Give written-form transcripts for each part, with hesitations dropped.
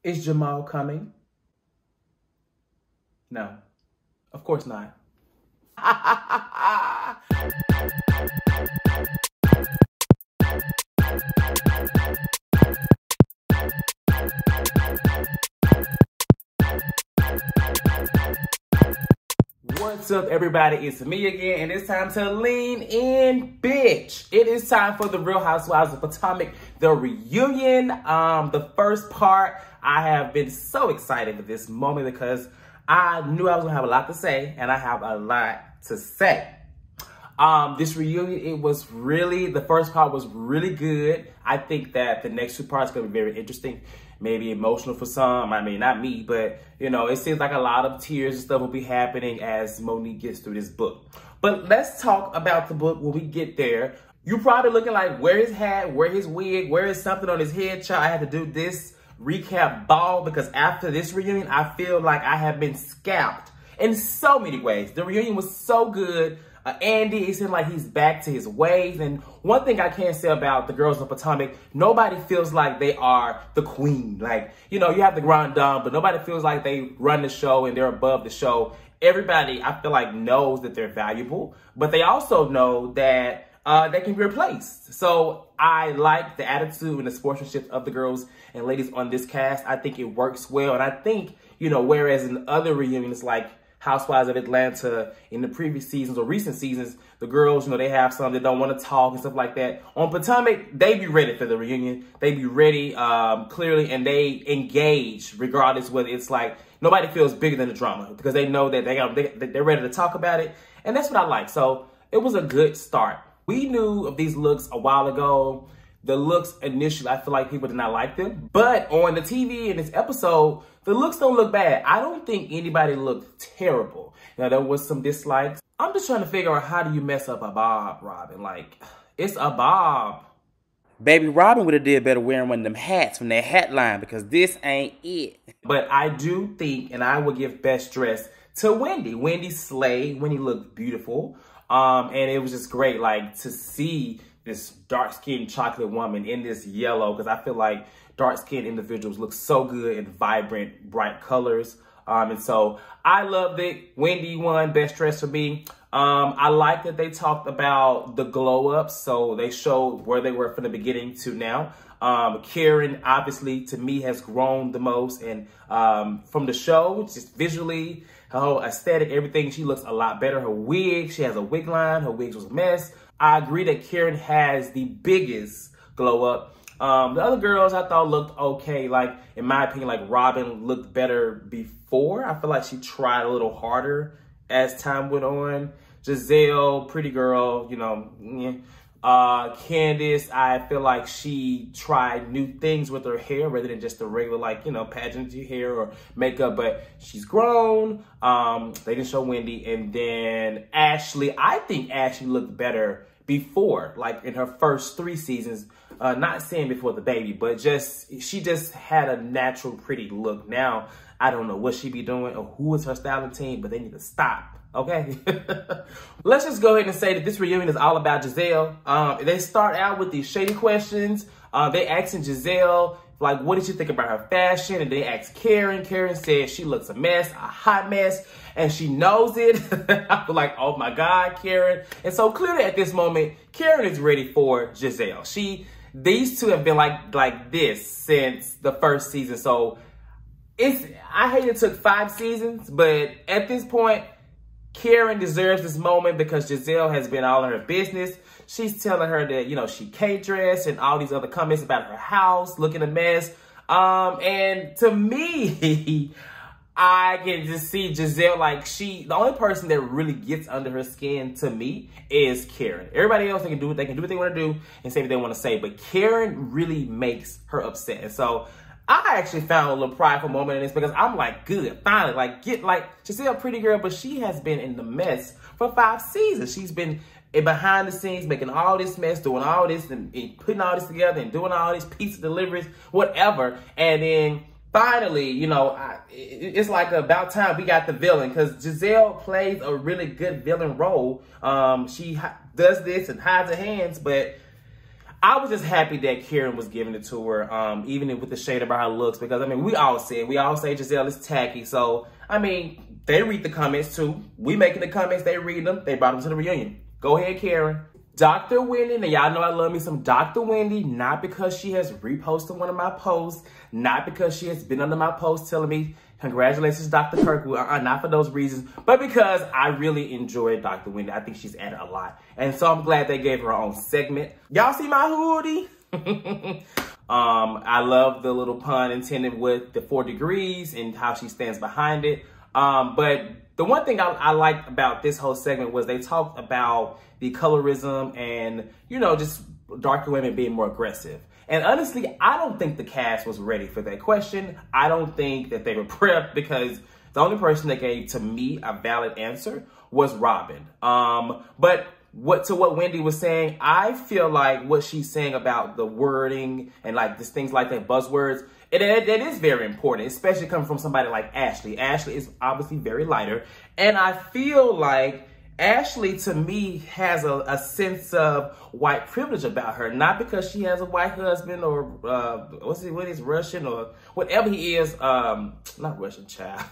Is Jamal coming? No, of course not. What's up, everybody? It's me again, and it's time to lean in, bitch. It is time for the Real Housewives of Potomac, the reunion. The first part, I have been so excited for this moment because I knew I was gonna have a lot to say, and I have a lot to say. This reunion, the first part was really good. I think that the next two parts are gonna be very interesting. Maybe emotional for some. I mean, not me, but you know, it seems like a lot of tears and stuff will be happening as Monique gets through this book. But let's talk about the book when we get there. You're probably looking like, where his hat, where his wig, where is something on his head, child? I had to do this recap ball because after this reunion, I feel like I have been scalped in so many ways. The reunion was so good. Andy, it seemed like he's back to his ways. And one thing I can say about the girls of Potomac, nobody feels like they are the queen. Like, you know, you have the grand dame, but nobody feels like they run the show and they're above the show. Everybody, I feel like, knows that they're valuable, but they also know that they can be replaced. So I like the attitude and the sportsmanship of the girls and ladies on this cast. I think it works well. And I think, you know, whereas in other reunions like Housewives of Atlanta in the previous seasons or recent seasons, the girls, you know, they have some that don't want to talk and stuff like that. On Potomac, they be ready for the reunion. They be ready clearly, and they engage regardless whether it's like nobody feels bigger than the drama because they know that they're ready to talk about it. And that's what I like. So it was a good start. We knew of these looks a while ago. The looks initially, I feel like people did not like them. But on the TV in this episode, the looks don't look bad. I don't think anybody looked terrible. Now, there was some dislikes. I'm just trying to figure out, how do you mess up a bob, Robin? Like, it's a bob. Baby, Robin would have did better wearing one of them hats from that hat line because this ain't it. But I do think, and I would give best dress to Wendy. Wendy slayed. Wendy looked beautiful. And it was just great, like, to see this dark-skinned chocolate woman in this yellow, because I feel like dark-skinned individuals look so good in vibrant, bright colors. And so I loved it. Wendy won best dress for me. I like that they talked about the glow-ups, so they showed where they were from the beginning to now. Karen, obviously, to me, has grown the most. And from the show, just visually, her whole aesthetic, everything, she looks a lot better. Her wig, she has a wig line. Her wig was a mess. I agree that Karen has the biggest glow up. The other girls I thought looked okay. Like, in my opinion, like Robin looked better before. I feel like she tried a little harder as time went on. Gizelle, pretty girl, you know. Candiace, I feel like she tried new things with her hair rather than just the regular, like, you know, pageantry hair or makeup, but she's grown. They didn't show Wendy. And then Ashley, I think Ashley looked better before, like in her first 3 seasons. Not saying before the baby, but she just had a natural pretty look. Now, I don't know what she be doing or who is her styling team, but they need to stop. Okay, let's just go ahead and say that this reunion is all about Gizelle. They start out with these shady questions. They asking Gizelle, like, what did you think about her fashion? And they asked Karen. Karen said she looks a mess, a hot mess, and she knows it. I feel like, oh my God, Karen. And so clearly at this moment, Karen is ready for Gizelle. These two have been like this since the first season. So I hate it took 5 seasons, but at this point, Karen deserves this moment because Gizelle has been all in her business. She's telling her that, you know, she can't dress and all these other comments about her house looking a mess. And to me, I can just see Gizelle, like, the only person that really gets under her skin to me is Karen. Everybody else, they can do what they want to do and say what they want to say. But Karen really makes her upset. And so I actually found a little prideful moment in this because I'm like, good, finally, like, Gizelle, pretty girl, but she has been in the mess for 5 seasons. She's been behind the scenes, making all this mess, doing all this and putting all this together and doing all these pizza deliveries, whatever. And then finally, you know, it's like about time we got the villain because Gizelle plays a really good villain role. She does this and hides her hands, but I was just happy that Karen was giving it to her, even with the shade about her looks, because, I mean, we all say Gizelle is tacky. So, I mean, they read the comments too. We making the comments, they read them. They brought them to the reunion. Go ahead, Karen. Dr. Wendy, and y'all know I love me some Dr. Wendy, not because she has reposted one of my posts, not because she has been under my post telling me, congratulations, Dr. Kirkwood, not for those reasons, but because I really enjoyed Dr. Wendy. I think she's added a lot. And so I'm glad they gave her own segment. Y'all see my hoodie? I love the little pun intended with the 4 degrees and how she stands behind it. But the one thing I liked about this whole segment was they talked about the colorism and, you know, just darker women being more aggressive. And honestly, I don't think the cast was ready for that question. I don't think that they were prepped, because the only person that gave, to me, a valid answer was Robin. But what Wendy was saying, I feel like what she's saying about the wording and like just things like that, buzzwords, it is very important, especially coming from somebody like Ashley. Ashley is obviously very lighter. And I feel like Ashley, to me, has a sense of white privilege about her. Not because she has a white husband or, what is Russian or whatever he is. Not Russian, child.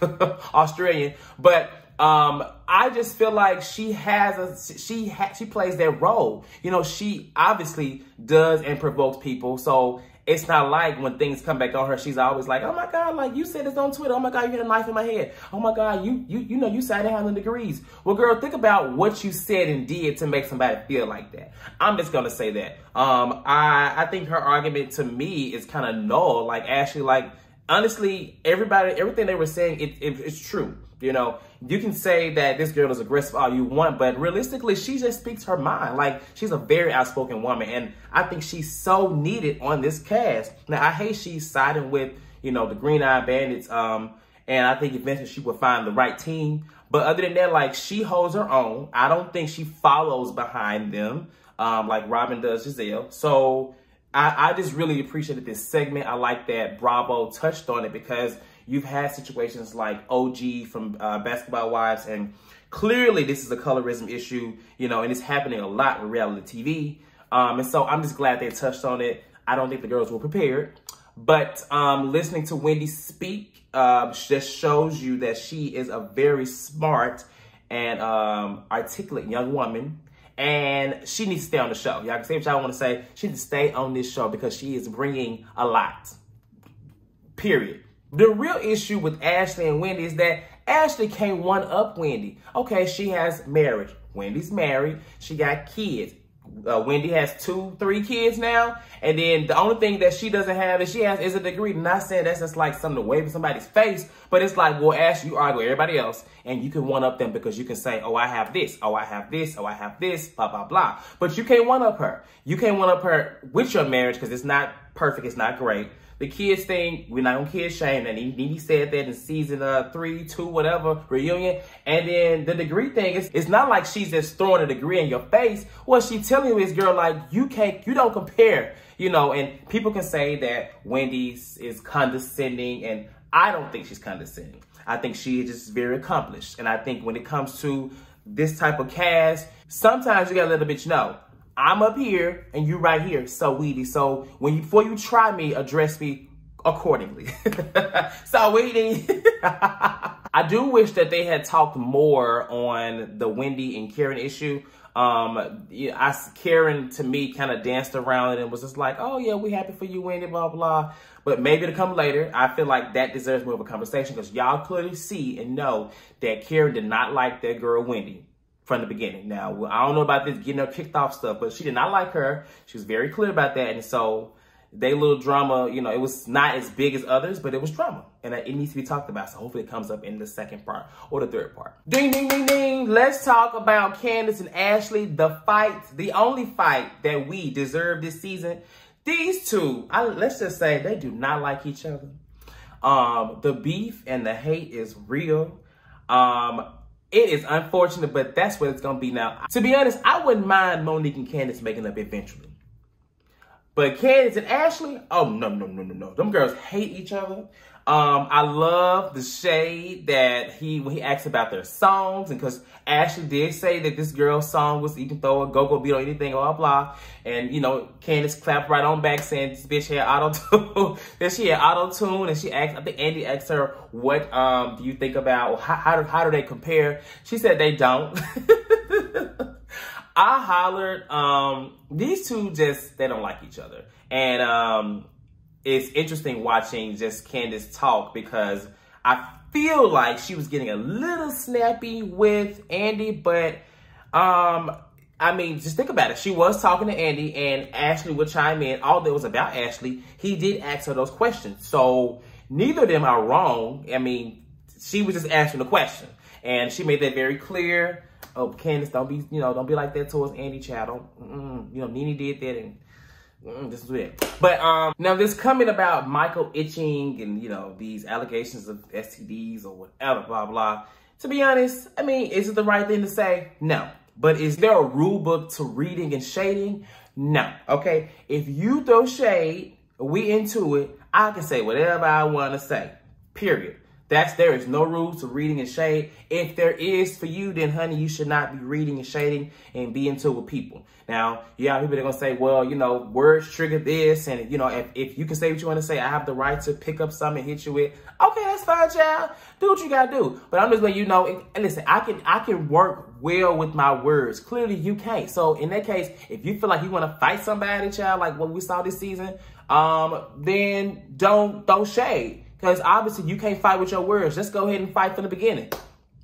Australian. But I just feel like she plays that role. You know, she obviously does and provokes people. So it's not like when things come back on her, she's always like, oh my God, like you said this on Twitter. Oh my God, you hit a knife in my head. Oh my God, you know, you sat down in degrees. Well, girl, think about what you said and did to make somebody feel like that. I'm just going to say that. I think her argument to me is kind of null. Like Ashley, like honestly, everything they were saying, it's true. You know, you can say that this girl is aggressive all you want, but realistically, she just speaks her mind. Like, she's a very outspoken woman, and I think she's so needed on this cast. Now, I hate she's siding with, you know, the Green Eye Bandits, and I think eventually she will find the right team. But other than that, like, she holds her own. I don't think she follows behind them like Robin does Gizelle. So I just really appreciated this segment. I like that Bravo touched on it, because you've had situations like OG from Basketball Wives, and clearly this is a colorism issue, you know, and it's happening a lot with reality TV. And so I'm just glad they touched on it. I don't think the girls were prepared, but listening to Wendy speak just shows you that she is a very smart and articulate young woman. And she needs to stay on the show. Y'all can say what y'all want to say. She needs to stay on this show because she is bringing a lot. Period. The real issue with Ashley and Wendy is that Ashley can't one-up Wendy. Okay, she has marriage. Wendy's married. She got kids. Wendy has 2-3 kids now. And then the only thing that she doesn't have is is a degree. Not saying that's just like something to wave in somebody's face, but it's like, well, Ashley, you argue with everybody else, and you can one-up them because you can say, oh, I have this, oh, I have this, oh, I have this, blah, blah, blah. But you can't one-up her. You can't one-up her with your marriage because it's not perfect, it's not great. The kids thing, we're not gonna kid shame that. He said that in season 3, 2, whatever, reunion. And then the degree thing, it's not like she's just throwing a degree in your face. What she's telling you is, girl, like, you don't compare, you know. And people can say that Wendy is condescending, and I don't think she's condescending. I think she is just very accomplished. And I think when it comes to this type of cast, sometimes you gotta let a bitch know, I'm up here and you right here, so weedy. So before you try me, address me accordingly. So weedy. I do wish that they had talked more on the Wendy and Karen issue. Karen, to me, kind of danced around it and was just like, oh yeah, we happy for you, Wendy, blah, blah. But maybe to come later. I feel like that deserves more of a conversation, because y'all clearly see and know that Karen did not like that girl, Wendy, from the beginning. Now, I don't know about this getting her kicked off stuff, but she did not like her. She was very clear about that. And so they little drama, you know, it was not as big as others, but it was drama. And it needs to be talked about. So hopefully it comes up in the second part or the third part. Ding, ding, ding, ding. Let's talk about Candiace and Ashley. The fight, the only fight that we deserve this season. These two, let's just say they do not like each other. The beef and the hate is real. It is unfortunate, but that's what it's going to be now. To be honest, I wouldn't mind Monique and Candiace making up eventually. But Candiace and Ashley, oh, no. Them girls hate each other. I love the shade that when he asked about their songs, and because Ashley did say that this girl's song was, you can throw a go-go beat on anything, blah, blah. And, you know, Candiace clapped right on back saying this bitch had auto-tune. Then she had auto-tune, and she asked, I think Andy asked her, what do you think about, how do they compare? She said they don't. I hollered, these two they don't like each other. And, it's interesting watching just Candiace talk because I feel like she was getting a little snappy with Andy, but I mean, just think about it. She was talking to Andy and Ashley would chime in. All that was about Ashley, he did ask her those questions. So neither of them are wrong. I mean, she was just asking the question and she made that very clear. Oh, Candiace, don't be like that towards Andy, child. Nene did that and this is it. But now this coming about Michael itching and, these allegations of STDs or whatever, blah, blah. To be honest, I mean, is it the right thing to say? No. But is there a rule book to reading and shading? No. Okay. If you throw shade, we into it. I can say whatever I want to say. Period. There is no rules to reading and shade. If there is for you, then honey, you should not be reading and shading and be into it with people. Now, yeah, people are going to say, well, words trigger this. And, if you can say what you want to say, I have the right to pick up something and hit you with. Okay, that's fine, child. Do what you got to do. But I'm just letting you know, and listen, I can work well with my words. Clearly, you can't. So in that case, if you feel like you want to fight somebody, child, like what we saw this season, then don't shade. Because obviously you can't fight with your words. Just go ahead and fight from the beginning.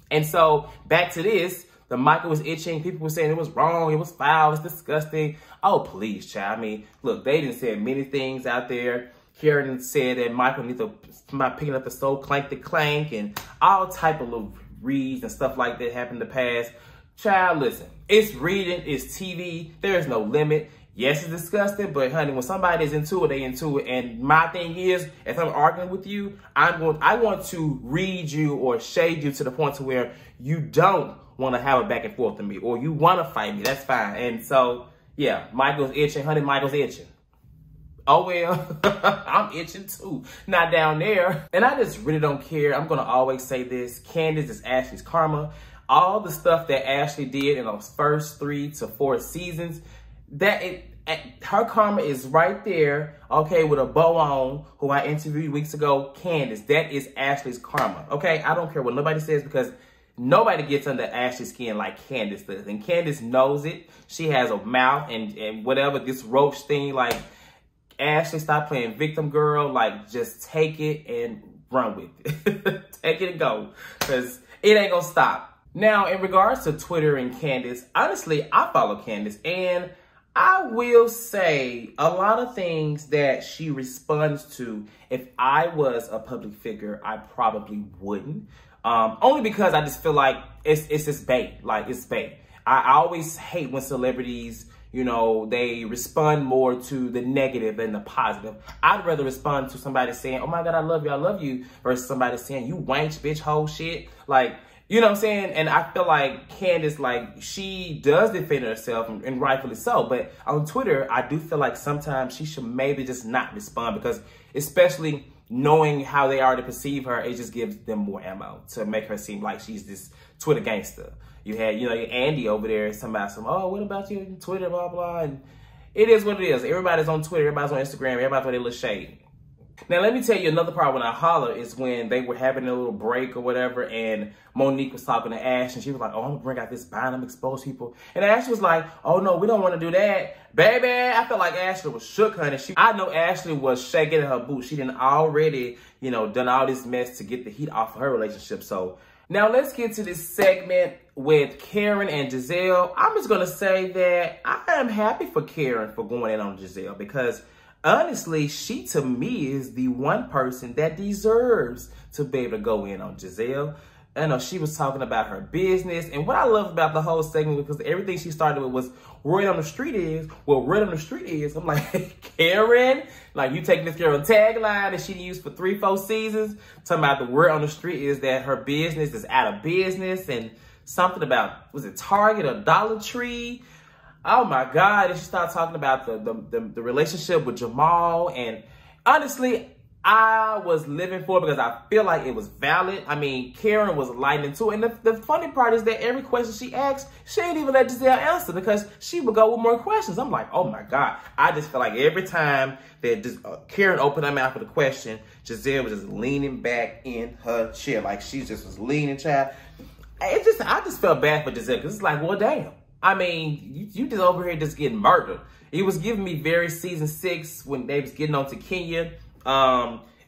And so back to this, the Michael was itching. People were saying it was wrong. It was foul. It's disgusting. Oh, please, child. I mean, look, they didn't say many things out there. Karen said that Michael needs to somebody picking up the soul, clank the clank, and all type of little reads and stuff like that happened in the past. Child, listen, it's reading, it's TV. There is no limit. Yes, it's disgusting, but honey, when somebody is into it, they into it. And my thing is, if I'm arguing with you, I want to read you or shade you to the point to where you don't want to have a back and forth with me or you want to fight me. That's fine. And so, yeah, Michael's itching. Honey, Michael's itching. Oh, well, I'm itching too. Not down there. And I just really don't care. I'm going to always say this. Candiace is Ashley's karma. All the stuff that Ashley did in those first 3 to 4 seasons, her karma is right there, okay, with a bow on, who I interviewed weeks ago, Candiace. That is Ashley's karma, okay? I don't care what nobody says because nobody gets under Ashley's skin like Candiace does. And Candiace knows it. She has a mouth and whatever, this roach thing, like, Ashley, stop playing victim girl. Like, just take it and run with it. Take it and go, because it ain't gonna stop. Now, in regards to Twitter and Candiace, honestly, I follow Candiace, and I will say a lot of things that she responds to, if I was a public figure, I probably wouldn't. Only because I just feel like it's just bait. Like, it's bait. I always hate when celebrities, they respond more to the negative than the positive. I'd rather respond to somebody saying, oh my God, I love you, versus somebody saying, you wank, bitch, whole shit. Like, you know what I'm saying? And I feel like Candiace, like, she does defend herself, and rightfully so. But on Twitter, I do feel like sometimes she should maybe just not respond, because especially knowing how they already perceive her, it just gives them more ammo to make her seem like she's this Twitter gangster. You had, Andy over there, somebody, oh, what about you on Twitter, blah, blah. And it is what it is. Everybody's on Twitter, everybody's on Instagram, everybody's on their little shade. Now, let me tell you another part when I holler is when they were having a little break or whatever, and Monique was talking to Ash, and she was like, oh, I'm going to bring out this bind, I'm expose people. And Ash was like, oh, no, we don't want to do that. Baby, I felt like Ashley was shook, honey. I know Ashley was shaking in her boots. She done already, done all this mess to get the heat off of her relationship. So now let's get to this segment with Karen and Gizelle. I'm just going to say that I am happy for Karen for going in on Gizelle, because honestly, she, to me, is the one person that deserves to be able to go in on Gizelle. I know she was talking about her business. And what I love about the whole segment, because everything she started with was, word on the street is, well, word on the street is. I'm like, Karen, like, you taking this girl tagline that she used for 3-4 seasons, talking about the word on the street is that her business is out of business, and something about, was it Target or Dollar Tree? Oh my God. And she started talking about the relationship with Jamal. And honestly, I was living for it because I feel like it was valid. I mean, Karen was lightning too. And the funny part is that every question she asked, she didn't even let Gizelle answer because she would go with more questions. I'm like, oh my God. I just feel like every time that Karen opened her mouth with a question, Gizelle was just leaning back in her chair. Like she just was leaning, child. I just felt bad for Gizelle because it's like, well, damn. I mean, you just over here just getting murdered. It was giving me very season 6 when they was getting on to Kenya.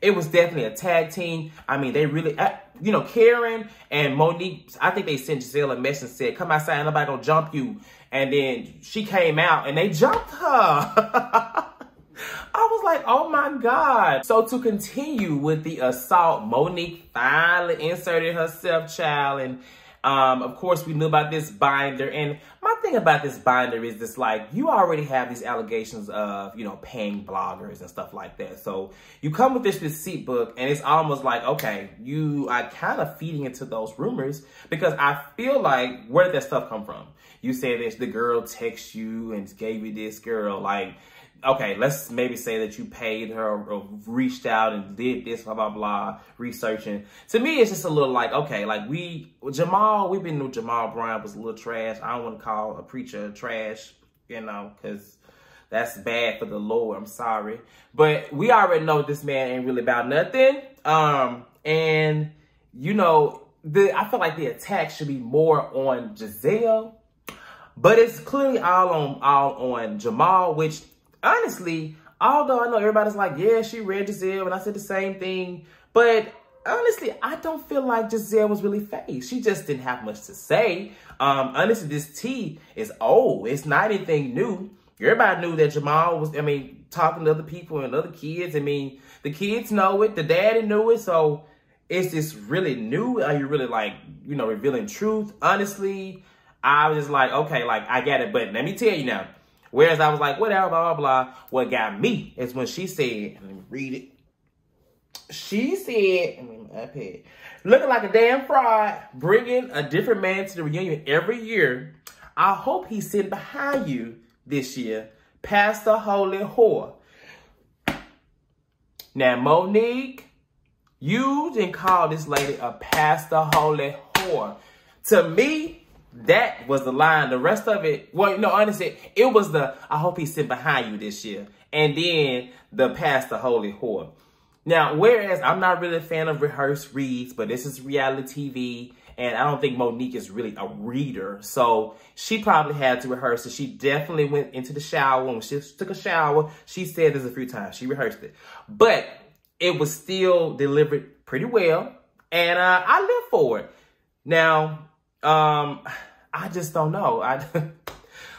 It was definitely a tag team. I mean, they really, you know, Karen and Monique, I think they sent Gizelle a message and said, come outside, nobody gonna jump you. And then she came out and they jumped her. I was like, oh my God. So to continue with the assault, Monique finally inserted herself, child. And of course, we knew about this binder. And my thing about this binder is this, like, you already have these allegations of, you know, paying bloggers and stuff like that. So you come with this receipt book and it's almost like, okay, you are kind of feeding into those rumors because I feel like, where did that stuff come from? You said that the girl texted you and gave you this girl, like, okay, let's maybe say that you paid her or reached out and did this, blah, blah, blah, researching. To me, it's just a little like, okay, like we've been knew Jamal Bryant was a little trash. I don't want to call a preacher trash, you know, because that's bad for the Lord. I'm sorry. But we already know this man ain't really about nothing. And, you know, I feel like the attack should be more on Gizelle. But it's clearly all on Jamal, which, honestly, although I know everybody's like, yeah, she read Gizelle, and I said the same thing. But honestly, I don't feel like Gizelle was really fazed. She just didn't have much to say. Honestly, this tea is old. It's not anything new. Everybody knew that Jamal was, I mean, talking to other people and other kids. I mean, the kids know it. The daddy knew it. So is this really new? Are you really, like, you know, revealing truth? Honestly, I was just like, okay, like, I get it. But let me tell you now. Whereas I was like, whatever, blah, blah, blah. What got me is when she said, let me read it. She said, I mean, my iPad, looking like a damn fraud, bringing a different man to the reunion every year. I hope he's sitting behind you this year, Pastor Holy Whore. Now, Monique, you didn't call this lady a Pastor Holy Whore. To me, that was the line. The rest of it, well, no, honestly, it was the, I hope he's sitting behind you this year. And then the Pastor Holy Whore. Now, whereas I'm not really a fan of rehearsed reads, but this is reality TV, and I don't think Monique is really a reader. So she probably had to rehearse it. She definitely went into the shower. When she took a shower, she said this a few times. She rehearsed it. But it was still delivered pretty well. And I live for it. Now, I just don't know.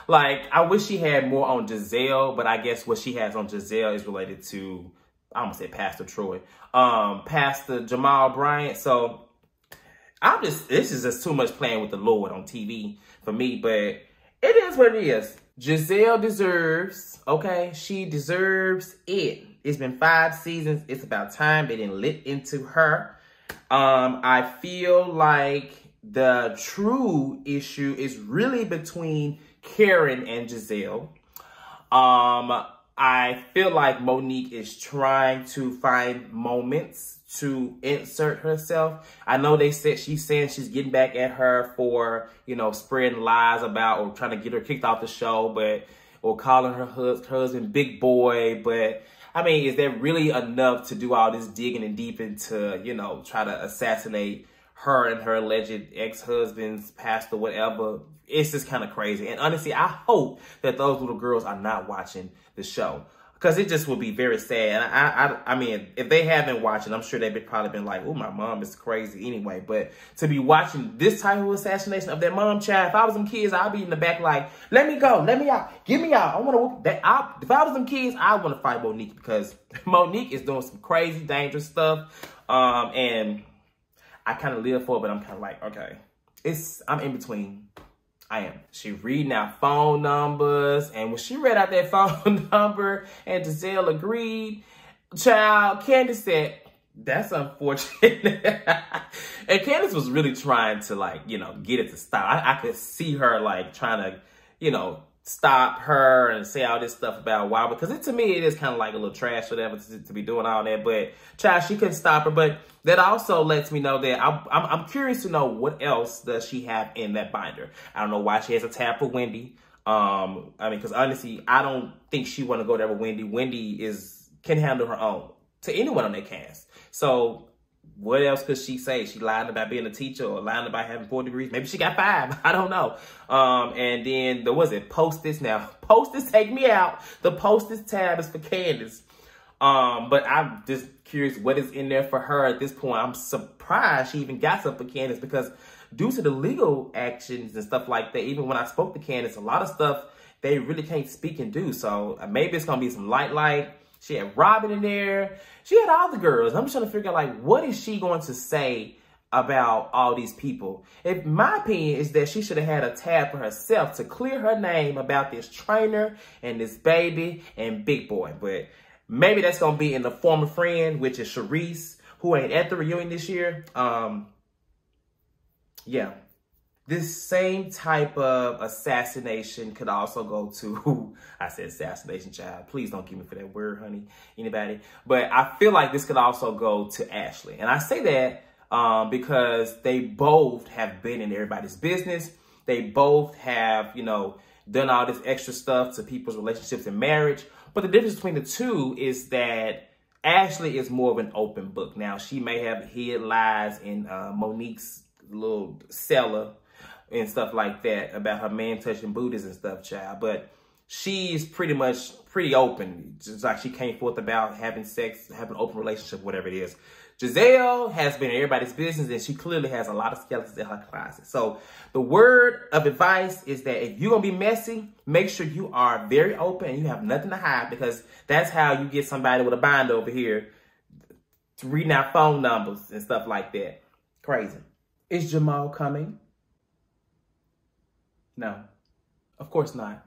Like, I wish she had more on Gizelle, but I guess what she has on Gizelle is related to, I almost said Pastor Troy, Pastor Jamal Bryant. So this is just too much playing with the Lord on TV for me, but it is what it is. Gizelle deserves, okay, she deserves it. It's been 5 seasons. It's about time they didn't lit into her. I feel like the true issue is really between Karen and Gizelle. I feel like Monique is trying to find moments to insert herself. I know they said she's saying she's getting back at her for, you know, spreading lies about or trying to get her kicked off the show, or calling her husband big boy. But I mean, is that really enough to do all this digging and deep into, you know, try to assassinate her and her alleged ex-husband's pastor, whatever? It's just kind of crazy. And honestly, I hope that those little girls are not watching the show, because it just would be very sad. And I mean, if they haven't watched it, I'm sure they've probably been like, oh, my mom is crazy anyway. But to be watching this type of assassination of their mom, child, if I was them kids, I'd be in the back like, let me go, let me out, get me out. I want to whoop that. If I was them kids, I want to fight Monique, because Monique is doing some crazy, dangerous stuff. And I kind of live for it, but I'm kind of like, okay, I'm in between. I am. She reading out phone numbers, and when she read out that phone number and Gizelle agreed, child, Candiace said, that's unfortunate. And Candiace was really trying to, like, you know, get it to stop. I could see her, like, trying to, you know, stop her and say all this stuff about why, because to me it is kind of like a little trash or whatever to be doing all that. But child, she couldn't stop her. But that also lets me know that I'm curious to know what else does she have in that binder. I don't know why she has a tab for Wendy. I mean, because honestly, I don't think she want to go there with Wendy. Wendy can handle her own to anyone on that cast. So what else could she say? She lied about being a teacher or lying about having 4 degrees. Maybe she got 5. I don't know. And then there was it. Post-its now. Post-its take me out. The Post-its tab is for Candiace. But I'm just curious what is in there for her at this point. I'm surprised she even got something for Candiace, because due to the legal actions and stuff like that, even when I spoke to Candiace, a lot of stuff they really can't speak and do. So maybe it's going to be some light. She had Robin in there. She had all the girls. I'm just trying to figure out, like, what is she going to say about all these people? My opinion is that she should have had a tab for herself to clear her name about this trainer and this baby and Big Boy. But maybe that's going to be in the former friend, which is Sharice, who ain't at the reunion this year. Yeah. This same type of assassination could also go to, I said assassination, child. Please don't give me for that word, honey, anybody. But I feel like this could also go to Ashley. And I say that because they both have been in everybody's business. They both have, you know, done all this extra stuff to people's relationships and marriage. But the difference between the two is that Ashley is more of an open book. Now, she may have hid lies in Monique's little cellar and stuff like that about her man touching booties and stuff, child. But she's pretty open. Just like she came forth about having sex, having an open relationship, whatever it is. Gizelle has been in everybody's business, and she clearly has a lot of skeletons in her closet. So the word of advice is that if you're going to be messy, make sure you are very open and you have nothing to hide, because that's how you get somebody with a binder over here to reading out phone numbers and stuff like that. Crazy. Is Jamal coming? No, of course not.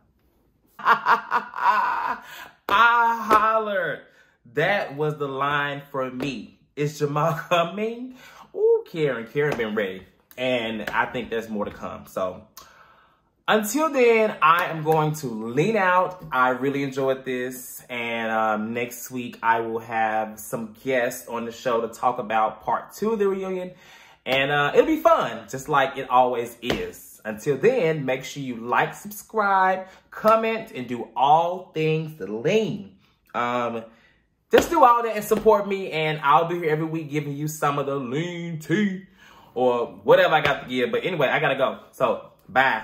I hollered. That was the line for me. Is Jamal coming? Ooh, Karen been ready. And I think there's more to come. So until then, I am going to lean out. I really enjoyed this. And next week, I will have some guests on the show to talk about part 2 of the reunion. And it'll be fun, just like it always is. Until then, make sure you like, subscribe, comment, and do all things the lean. Just do all that and support me, and I'll be here every week giving you some of the lean tea or whatever I got to give. But anyway, I got to go. So, bye.